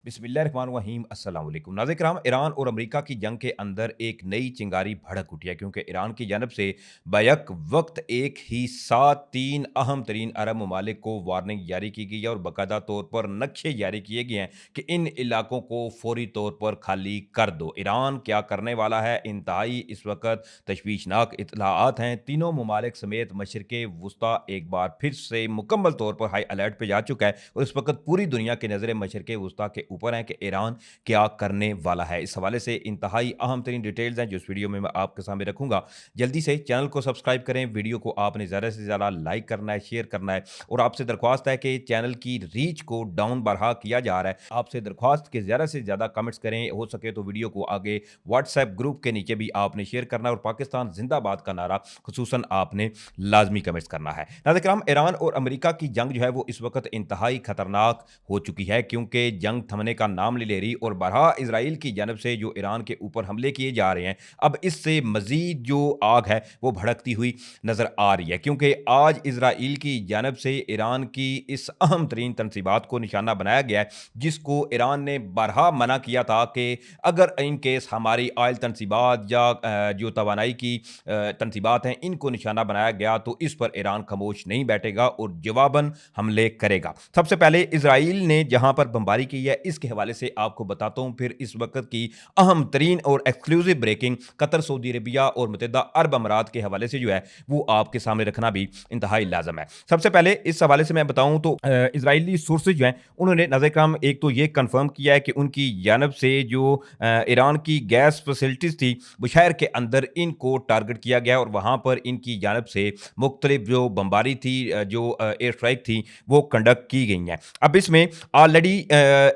बिस्मिल्लाहिर्रहमानिर्रहीम अस्सलाम वालेकुम नाज़रीन किराम। ईरान और अमेरिका की जंग के अंदर एक नई चिंगारी भड़क उठी है क्योंकि ईरान की जानब से बैक वक्त एक ही साथ तीन अहम तरीन अरब ममालिक को वार्निंग जारी की गई है और बाकायदा तौर पर नक्शे जारी किए गए हैं कि इन इलाकों को फौरी तौर पर खाली कर दो। ईरान क्या करने वाला है, इंतहाई इस वक्त तशवीशनाक इतलाआत हैं। तीनों ममालिक समेत मशरक़ वस्ता एक बार फिर से मुकम्मल तौर पर हाई अलर्ट पर जा चुका है और इस वक्त पूरी दुनिया की नज़रें मशरक़ वस्ता के ऊपर हैं कि ईरान क्या करने वाला है। इस हवाले से इंतहाई अहम तरीन डिटेल्स हैं जो इस वीडियो में मैं आपके सामने रखूंगा। जल्दी से चैनल को सब्सक्राइब करें, वीडियो को आपने ज़्यादा से ज़्यादा लाइक करना है, शेयर करना है और आपसे दरख्वास्त है कि चैनल की रीच को डाउन बरहा किया जा रहा है। आपसे दरख्वास्त के ज़्यादा से ज़्यादा कमेंट्स करें, हो सके तो वीडियो को आगे व्हाट्सएप ग्रुप के नीचे भी आपने शेयर करना है और पाकिस्तान जिंदाबाद का नारा खसूसन आपने लाजमी कमेंट्स करना है। नाज़रीन किराम, ईरान और अमेरिका की जंग जो है वो इस वक्त इंतहाई खतरनाक हो चुकी है क्योंकि जंग थमने का नाम नहीं ले रही और बरहा इसराइल की जानब से जो ईरान के ऊपर हमले किए जा रहे हैं, अब इससे मजीद जो आग है वो भड़कती हुई नजर आ रही है क्योंकि आज इसराइल की जानब से ईरान की इस अहम तरीन तनसीबात को निशाना बनाया गया है जिसको ईरान ने बरहा मना किया था कि अगर इन केस हमारी आयल तनसीबात या जो तवानाई की तनसीबात हैं इनको निशाना बनाया गया तो इस पर ईरान खामोश नहीं बैठेगा और जवाबन हमले करेगा। सबसे पहले इसराइल ने जहां पर बमबारी की है इसके हवाले से आपको बताता हूं, फिर इस वक्त की अहम तरीन और exclusive breaking Qatar, Saudi Arabia और मुत्तहिदा अरब अमारात के हवाले से जो है वो आपके सामने रखना भी इंतहाई लाजम है। सबसे पहले इस हवाले से मैं बताऊं तो इसराइली सोर्सेज जो हैं उन्होंने नाज़रीन एक तो ये कंफर्म किया है कि उनकी जानब से जो ईरान की गैस फैसिलिटीज थी बुशहर के अंदर इनको टारगेट किया गया और वहां पर इनकी जानब से मुख्तलिफ जो बमबारी थी, जो एयर स्ट्राइक थी वो कंडक्ट की गई हैं। अब इसमें ऑलरेडी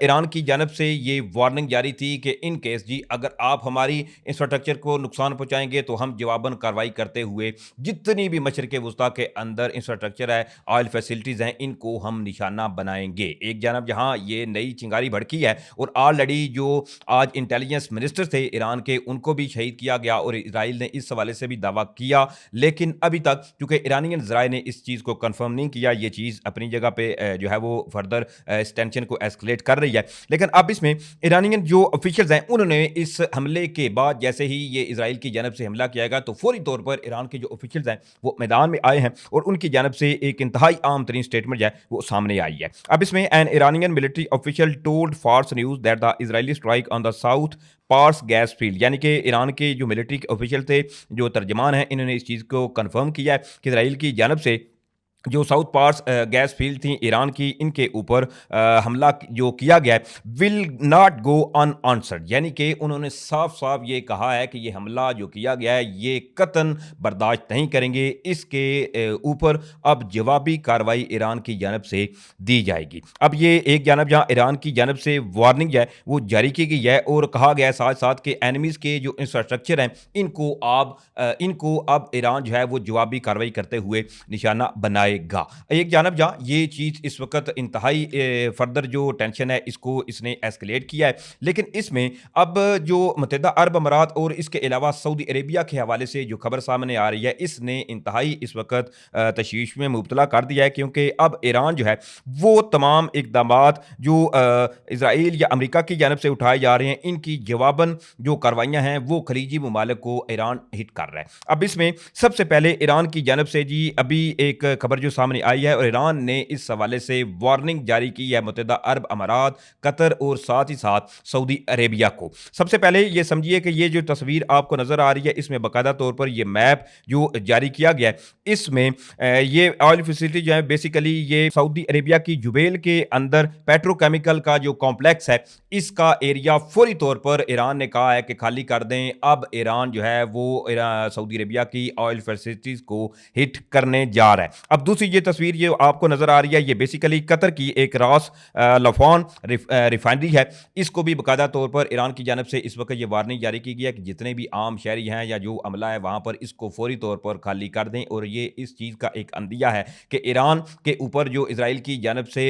ईरान की जानब से ये वार्निंग जारी थी कि इन केस जी अगर आप हमारी इंफ्रास्ट्रक्चर को नुकसान पहुंचाएंगे तो हम जवाबन कार्रवाई करते हुए जितनी भी मशरक़ वस्ता के अंदर इंफ्रास्ट्रक्चर है, ऑयल फैसिलिटीज़ हैं, इनको हम निशाना बनाएंगे। एक जानब जहां ये नई चिंगारी भड़की है और ऑलरेडी जो आज इंटेलिजेंस मिनिस्टर थे ईरान के उनको भी शहीद किया गया और इसराइल ने इस हवाले से भी दावा किया, लेकिन अभी तक चूंकि ईरानियन ज़राए ने इस चीज़ को कंफर्म नहीं किया, ये चीज़ अपनी जगह पे जो है वो फर्दर इस टेंशन को एस्केलेट कर रही है। लेकिन अब इसमें ईरानियन जो ऑफिशियल्स हैं उन्होंने इस हमले के बाद जैसे ही ये इसराइल की जानब से हमला किया गया तो फौरी तौर पर ईरान के जो ऑफिशियल्स हैं वो मैदान में आए हैं और उनकी जानब से एक इंतहाई आम तरीन स्टेटमेंट जो है वो सामने आई है। अब इसमें an Iranian military official told Fars News that the Israeli strike on the South Pars gas field, यानी कि ईरान के जो मिलिट्री ऑफिशियल थे, जो तर्जमान हैं, इन्होंने इस चीज़ को कंफर्म किया है कि इसराइल की जानब से जो साउथ पार्स गैस फील्ड थी ईरान की, इनके ऊपर हमला जो किया गया है विल नॉट गो अनआंसर्ड, यानी कि उन्होंने साफ साफ ये कहा है कि ये हमला जो किया गया है ये कतन बर्दाश्त नहीं करेंगे, इसके ऊपर अब जवाबी कार्रवाई ईरान की जानब से दी जाएगी। अब ये एक जानब जहाँ ईरान की जानब से वार्निंग है वो जारी की गई है और कहा गया है साथ साथ कि एनिमीज़ के जो इंफ्रास्ट्रक्चर हैं इनको अब ईरान जो है वो जवाबी कार्रवाई करते हुए निशाना बनाए गा। एक जानब जहां ये चीज इस वक्त इंतहाई फर्दर जो टेंशन है इसको इसने एस्केलेट किया है, लेकिन इसमें अब जो मुत्तहिदा अरब अमारात और इसके अलावा सऊदी अरेबिया के हवाले से जो खबर सामने आ रही है इसने इंतहाई इस वक्त तशवीश में मुब्तला कर दिया है क्योंकि अब ईरान जो है वो तमाम इकदाम जो इसराइल या अमेरिका की जानब से उठाए जा रहे हैं इनकी जवाबन जो कार्रवाइयाँ हैं वो खलीजी ममालिक को ईरान हिट कर रहा है। अब इसमें सबसे पहले ईरान की जानब से जी अभी एक खबर जो सामने आई है और ईरान ने इस हवाले से वार्निंग जारी की है मुत्तहिदा अरब अमारात, कतर और साथ ही साथ सऊदी अरेबिया को। सबसे पहले ये समझिए कि ये जो तस्वीर आपको नजर आ रही है इसमें बाकायदा तौर पर ये मैप जो जारी किया गया है इसमें ये ऑयल फैसिलिटी जो है बेसिकली ये सऊदी अरेबिया की जुबेल के अंदर पेट्रोकेमिकल का जो कॉम्प्लेक्स है इसका एरिया फौरी तौर पर ईरान ने कहा है कि खाली कर दें। अब ईरान जो है वो सऊदी अरेबिया की ऑयल फैसिलिटीज को हिट करने जा रहा है। अब दूसरी ये तस्वीर ये आपको नजर आ रही है ये बेसिकली कतर की एक रास लफान रिफाइनरी है, इसको भी बाकायदा तौर पर ईरान की जानब से इस वक्त ये वार्निंग जारी की गई है कि जितने भी आम शहरी हैं या जो अमला है वहां पर इसको फौरी तौर पर खाली कर दें और ये इस चीज़ का एक अंदिया है कि ईरान के ऊपर जो इसराइल की जानब से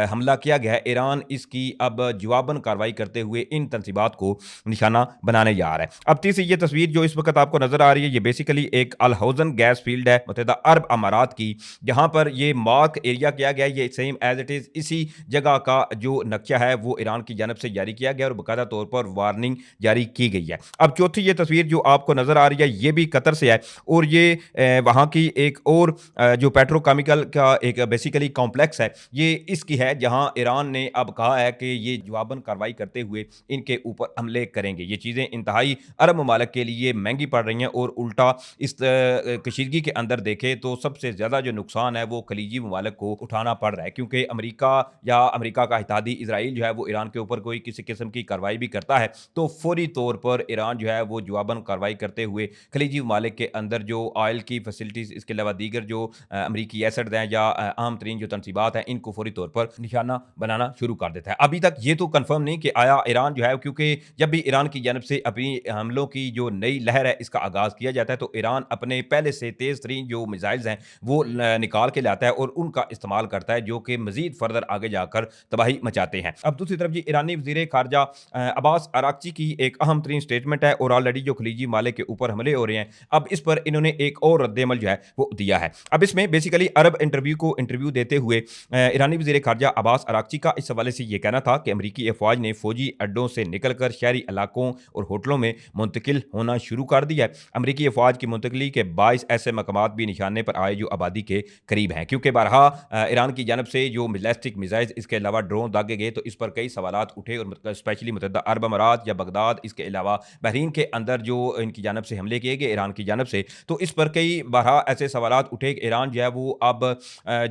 हमला किया गया है ईरान इसकी अब जवाबन कार्रवाई करते हुए इन तनसीबात को निशाना बनाने जा रहा है। अब तीसरी ये तस्वीर जो इस वक्त आपको नजर आ रही है ये बेसिकली एक अल हौजन गैस फील्ड है मुत्तहिदा अरब अमारात की, जहाँ पर ये मार्क एरिया किया गया, ये सेम एज़ इट इज़ इसी जगह का जो नक्शा है, वो ईरान की जानब से जारी किया गया और बाकायदा तौर पर वार्निंग जारी की गई है। अब चौथी ये तस्वीर जो आपको नज़र आ रही है, ये भी कतर से है और ये वहाँ की एक और जो पेट्रोकेमिकल का एक बेसिकली कॉम्प्लेक्स है, ये इसकी है, जहाँ ईरान ने अब कहा है कि ये जवाबन कार्रवाई करते हुए इनके ऊपर हमले करेंगे। ये चीज़ें इंतहाई अरब ममालिक के लिए महँगी पड़ रही हैं और उल्टा इस कशीदगी के अंदर देखें तो सबसे ज़्यादा जो नुकसान है वो खलीजी ममालिक को उठाना पड़ रहा है, क्योंकि अमेरिका या अमेरिका का इत्तेहादी इज़राइल जो है वो ईरान के ऊपर कोई किसी किस्म की कार्रवाई भी करता है तो फौरी तौर पर ईरान जो है वो जवाबन कार्रवाई करते हुए खलीजी ममालिक के अंदर जो ऑयल की फैसिलिटीज़, इसके अलावा दीगर जो अमरीकी एसेट्स हैं या अहम तरीन जो तनसीबात हैं, इनको फौरी तौर पर निशाना बनाना शुरू कर देता है। अभी तक ये तो कन्फर्म नहीं कि आया ईरान जो है, क्योंकि जब भी ईरान की जानब से अपनी हमलों की जो नई लहर है इसका आगाज़ किया जाता है तो ईरान अपने पहले से तेज़ तरीन जो मिसाइल्स हैं वो निकाल के लाता है और उनका इस्तेमाल करता है, जो कि मज़ीद फर्दर आगे जाकर तबाही मचाते हैं। अब दूसरी तरफ जी ईरानी वज़ीर ख़ारजा अब्बास अराक़ची की एक अहम तरीन स्टेटमेंट है और ऑलरेडी जो खलीजी ममालिक के ऊपर हमले हो रहे हैं, अब इस पर इन्होंने एक और रद्द-ए-अमल जो है वो दिया है। अब इसमें बेसिकली अरब इंटरव्यू देते हुए ईरानी वज़ीर ख़ारजा अब्बास अराक़ची का इस हवाले से ये कहना था कि अमरीकी अफ़वाज ने फ़ौजी अड्डों से निकलकर शहरी इलाकों और होटलों में मुंतकिल होना शुरू कर दिया है। अमरीकी अफ़वाज की मुंतकिली के बाइस ऐसे मकामात भी निशाने पर आए जो आबादी के करीब हैं, क्योंकि बारहा ईरान की जानब से जो बैलिस्टिक मिसाइल्स, इसके अलावा ड्रोन दागे गए तो इस पर कई सवालात उठे और स्पेशली मुत्तहदा अरब अमारात या बगदाद, इसके अलावा बहरीन के अंदर जो इनकी जानब से हमले किए गए ईरान की जानब से, तो इस पर कई बारहा ऐसे सवालात उठे कि ईरान जो है वो अब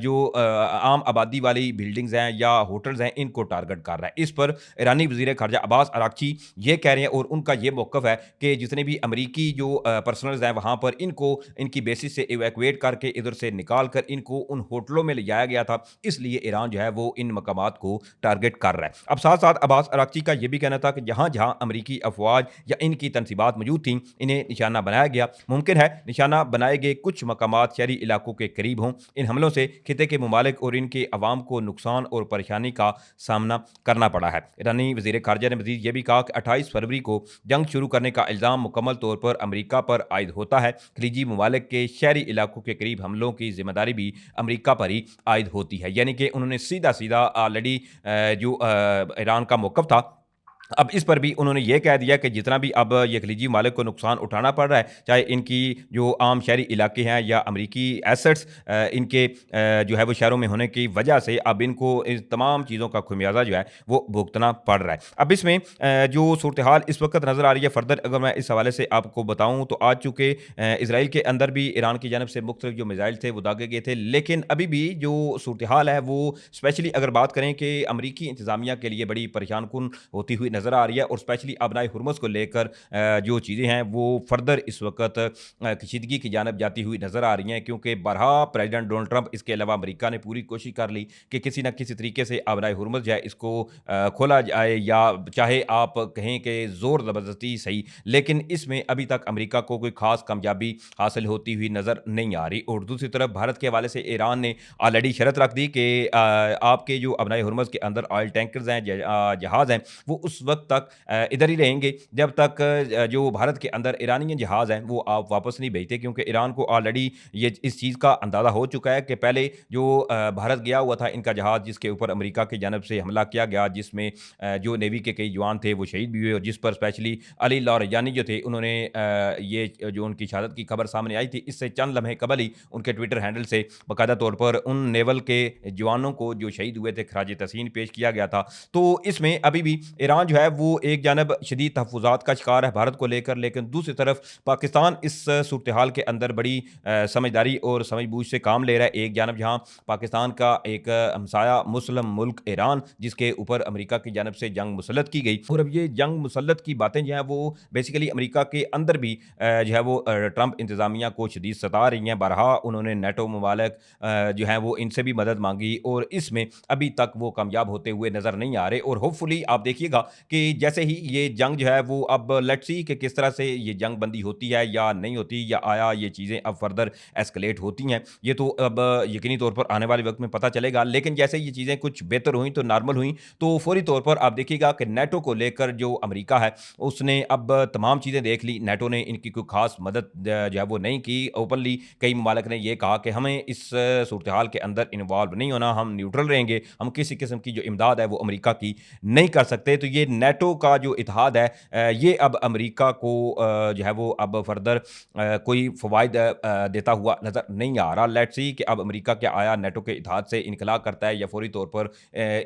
जो आम आबादी वाली बिल्डिंग्स हैं या होटल्स हैं, इनको टारगेट कर रहा है। इस पर ईरानी वज़ीर ख़ारजा अब्बास अराक़ची ये कह रहे हैं और उनका ये मौक़िफ़ है कि जितने भी अमरीकी जो पर्सनल्स हैं वहाँ पर इनको इनकी बेसिस से इवैक्यूएट करके इधर से निकाल कर इनको उन होटलों में ले जाया गया था, इसलिए ईरान जो है वो इन मकामात को टारगेट कर रहा है। अब साथ-साथ अब्बास अराक़ची का ये भी कहना था कि जहाँ-जहाँ अमरीकी अफ़वाज या इनकी तनसीबात मौजूद थीं, इन्हें निशाना बनाया गया। मुमकिन है निशाना बनाए गए कुछ मकामात शहरी इलाकों के करीब हों। इन हमलों से खित्ते के ममालिक और इनके अवाम को नुकसान और परेशानी का सामना करना पड़ा है। ईरानी वज़ीर ख़ारजा ने मज़ीद ये भी कहा कि 28 फरवरी को जंग शुरू करने का इल्ज़ाम मुकम्मल तौर पर अमरीका पर आयद होता है। खलीजी ममालिक के शहरी इलाकों के करीब हमलों की ज़िम्मेदारी भी अमरीका पर ही आयद होती है। यानी कि उन्होंने सीधा-सीधा ऑलरेडी जो ईरान का मौक़िफ़ था, अब इस पर भी उन्होंने ये कह दिया कि जितना भी अब ये खलीजी ममालिक को नुकसान उठाना पड़ रहा है, चाहे इनकी जो आम शहरी इलाके हैं या अमरीकी एसेट्स इनके जो है वो शहरों में होने की वजह से अब इनको इस तमाम चीज़ों का ख़मियाज़ा जो है वो भुगतना पड़ रहा है। अब इसमें जो सूरत-ए-हाल इस वक़्त नज़र आ रही है फर्दर अगर मैं इस हवाले से आपको बताऊँ तो आज चूँकि इज़राइल के अंदर भी ईरान की जानब से मुख्तलिफ जो मिसाइल थे वो दागे गए थे, लेकिन अभी भी जो सूरत-ए-हाल है वो स्पेशली अगर बात करें कि अमरीकी इंतज़ामिया के लिए बड़ी परेशान-कुन होती हुई नज़र आ रही है और स्पेशली अबनाए हुर्मुज़ को लेकर जो चीज़ें हैं वो फर्दर इस वक़्त कशीदगी की जानब जाती हुई नज़र आ रही हैं, क्योंकि बारहा प्रेसिडेंट डोनाल्ड ट्रंप, इसके अलावा अमेरिका ने पूरी कोशिश कर ली कि किसी न किसी तरीके से अबनाए हुर्मुज़ जो है इसको खोला जाए, या चाहे आप कहें कि ज़ोर ज़बरदस्ती सही, लेकिन इसमें अभी तक अमेरिका को कोई ख़ास कामयाबी हासिल होती हुई नज़र नहीं आ रही। और दूसरी तरफ भारत के हवाले से ईरान ने ऑलरेडी शर्त रख दी कि आपके जो अबनाए हुर्मुज़ के अंदर ऑयल टैंकर्स हैं, जहाज़ हैं, वो उस वक़्त तक इधर ही रहेंगे जब तक जो भारत के अंदर ईरानी जहाज़ हैं वो आप वापस नहीं भेजते, क्योंकि ईरान को ऑलरेडी ये इस चीज़ का अंदाज़ा हो चुका है कि पहले जो भारत गया हुआ था इनका जहाज़, जिसके ऊपर अमेरिका की जानब से हमला किया गया, जिसमें जो नेवी के कई जवान थे वो शहीद भी हुए और जिस पर स्पेशली अली लारियानी जो थे उन्होंने ये जो उनकी शहादत की खबर सामने आई थी, इससे चंद लम्हे कबल ही उनके ट्विटर हैंडल से बाकायदा तौर पर उन नेवल के जवानों को जो शहीद हुए थे खराज तहसीन पेश किया गया था। तो इसमें अभी भी ईरान जो है वो एक जानब शदीद तहफ़्फ़ुज़ात का शिकार है भारत को लेकर, लेकिन दूसरी तरफ पाकिस्तान इस सूरत-ए-हाल के अंदर बड़ी समझदारी और समझ-बूझ से काम ले रहा है। एक जानब जहाँ पाकिस्तान का एक हमसाया मुस्लिम मुल्क ईरान, जिसके ऊपर अमेरिका की जानब से जंग मुसल्लत की गई, और अब ये जंग मुसल्लत की बातें जो हैं वो बेसिकली अमेरिका के अंदर भी जो है वो ट्रंप इंतज़ामिया को शदीद सता रही हैं। बारहा उन्होंने नेटो ममालिक जो हैं वो इनसे भी मदद मांगी और इसमें अभी तक वो कामयाब होते हुए नज़र नहीं आ रहे, और होपफुली आप देखिएगा कि जैसे ही ये जंग जो है वो अब लेट्स सी कि किस तरह से ये जंग बंदी होती है या नहीं होती, या आया ये चीज़ें अब फर्दर एस्केलेट होती हैं, ये तो अब यकीनी तौर पर आने वाले वक्त में पता चलेगा। लेकिन जैसे ये चीज़ें कुछ बेहतर हुई तो नॉर्मल हुई, तो फौरी तौर पर आप देखिएगा कि नेटो को लेकर जो अमेरिका है उसने अब तमाम चीज़ें देख ली। नेटो ने इनकी कोई खास मदद जो है वो नहीं की। ओपनली कई ममालिक ने ये कहा कि हमें इस सूरत हाल के अंदर इन्वॉल्व नहीं होना, हम न्यूट्रल रहेंगे, हम किसी किस्म की जो इमदाद है वो अमेरिका की नहीं कर सकते। तो ये नेटो का जो इतिहाद है ये अब अमेरिका को जो है वो अब फर्दर कोई फ़वाइद देता हुआ नज़र नहीं आ रहा। लेट्स सी कि अब अमेरिका क्या आया नेटो के इतिहाद से इनखला करता है या फौरी तौर पर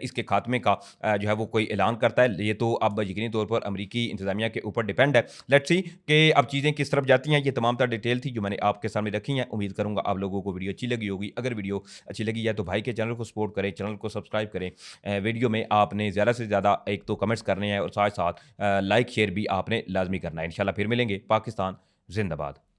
इसके खात्मे का जो है वो कोई ऐलान करता है। ये तो अब यकीनी तौर पर अमेरिकी इंतज़ामिया के ऊपर डिपेंड है। लेट्स सी कि अब चीज़ें किस तरफ जाती हैं। ये तमाम तर डिटेल थी जो मैंने आपके सामने रखी हैं। उम्मीद करूँगा आप लोगों को वीडियो अच्छी लगी होगी। अगर वीडियो अच्छी लगी है तो भाई के चैनल को सपोर्ट करें, चैनल को सब्सक्राइब करें। वीडियो में आपने ज़्यादा से ज़्यादा एक तो कमेंट्स करने हैं और साथ-साथ लाइक शेयर भी आपने लाज़मी करना है। इंशाल्लाह फिर मिलेंगे। पाकिस्तान ज़िंदाबाद।